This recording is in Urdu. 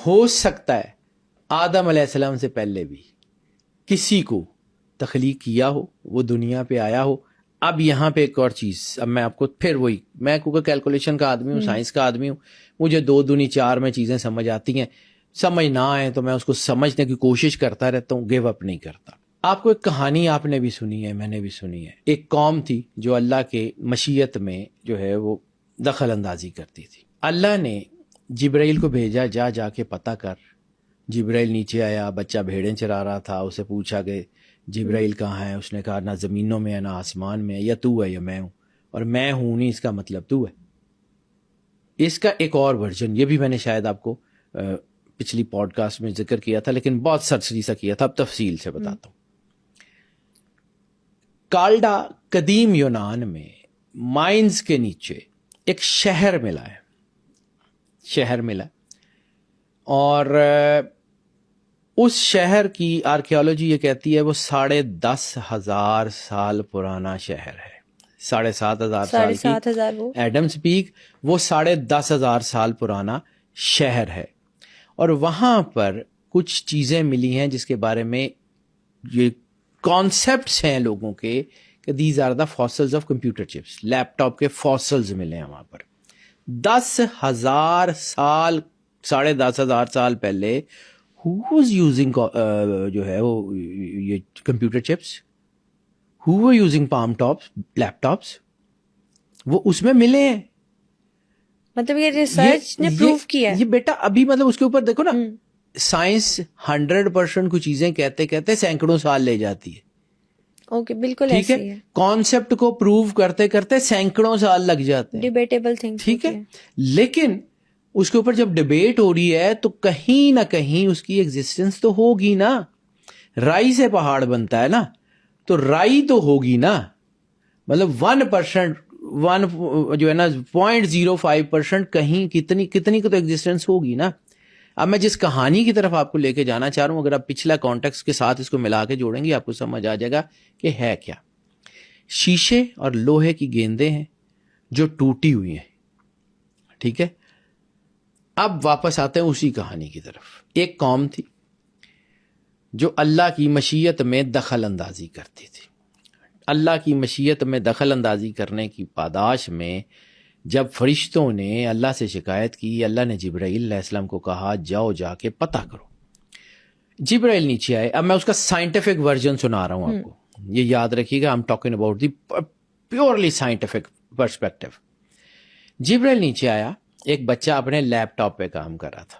ہو سکتا ہے آدم علیہ السلام سے پہلے بھی کسی کو تخلیق کیا ہو، وہ دنیا پہ آیا ہو. اب یہاں پہ ایک اور چیز، اب میں آپ کو پھر وہی، میں کیونکہ کیلکولیشن کا آدمی ہوں، سائنس کا آدمی ہوں، مجھے 2 دونی 4 میں چیزیں سمجھ آتی ہیں، سمجھ نہ آئے تو میں اس کو سمجھنے کی کوشش کرتا رہتا ہوں، گیو اپ نہیں کرتا. آپ کو ایک کہانی آپ نے بھی سنی ہے، میں نے بھی سنی ہے. ایک قوم تھی جو اللہ کے مشیت میں جو ہے وہ دخل اندازی کرتی تھی. اللہ نے جبرائیل کو بھیجا، جا کے پتہ کر. جبرائیل نیچے آیا، بچہ بھیڑیں چرا رہا تھا، اسے پوچھا کہ جبرائیل کہاں ہے؟ اس نے کہا نہ زمینوں میں ہے نہ آسمان میں ہے، یا تو ہے یا میں ہوں، اور میں ہوں نہیں اس کا مطلب تو ہے. اس کا ایک اور ورژن، یہ بھی میں نے شاید آپ کو پچھلی پوڈ کاسٹ میں ذکر کیا تھا، لیکن بہت سرسری سا کیا تھا، اب تفصیل سے بتاتا ہوں. کالڈا قدیم یونان میں مائنز کے نیچے ایک شہر ملا ہے، اور اس شہر کی آرکیالوجی یہ کہتی ہے وہ 10,500 سال پرانا شہر ہے. 7,500 سال کی وہ ایڈمز پیک، وہ 10,500 سال پرانا شہر ہے. اور وہاں پر کچھ چیزیں ملی ہیں جس کے بارے میں یہ کانسیپٹس ہیں لوگوں کے کہ these are the fossils of computer chips. Laptop کے فاسلز ملے ہیں وہاں پر. 10,000 سال 10,500 سال پہلے who was using جو ہے وہ یہ computer chips, who were using palm tops laptops, وہ اس میں ملے ہیں. مطلب یہ ریسرچ نے پروف کیا ہے یہ بیٹا ابھی مطلب اس کے اوپر دیکھو نا، سائنس 100% کچھ چیزیں کہتے سینکڑوں سال لے جاتی ہے. اوکے بالکل ٹھیک ایسے ہی ہے، کانسیپٹ کو پروو کرتے سینکڑوں سال لگ جاتے ہیں. Debatable things. ٹھیک ہے، لیکن اس کے اوپر جب ڈبیٹ ہو رہی ہے تو کہیں نہ کہیں اس کی ایگزسٹنس تو ہوگی نا. رائی سے پہاڑ بنتا ہے نا، تو رائی تو ہوگی نا. مطلب 1% جو ہے نا 0.05% کہیں کتنی کو تو ایگزسٹنس ہوگی نا. اب میں جس کہانی کی طرف آپ کو لے کے جانا چاہ رہا ہوں، اگر آپ پچھلا کانٹیکسٹ کے ساتھ اس کو ملا کے جوڑیں گے آپ کو سمجھ آ جائے گا کہ ہے کیا. شیشے اور لوہے کی گیندیں ہیں جو ٹوٹی ہوئی ہیں. ٹھیک ہے، اب واپس آتے ہیں اسی کہانی کی طرف. ایک قوم تھی جو اللہ کی مشیت میں دخل اندازی کرتی تھی. اللہ کی مشیت میں دخل اندازی کرنے کی پاداش میں جب فرشتوں نے اللہ سے شکایت کی، اللہ نے جبرائیل علیہ السلام کو کہا جا کے پتہ کرو. جبرائیل نیچے آئے. اب میں اس کا سائنٹیفک ورژن سنا رہا ہوں آپ کو، یہ یاد رکھیے گا. I'm talking about the purely scientific perspective. جبرائیل نیچے آیا، ایک بچہ اپنے لیپ ٹاپ پہ کام کر رہا تھا.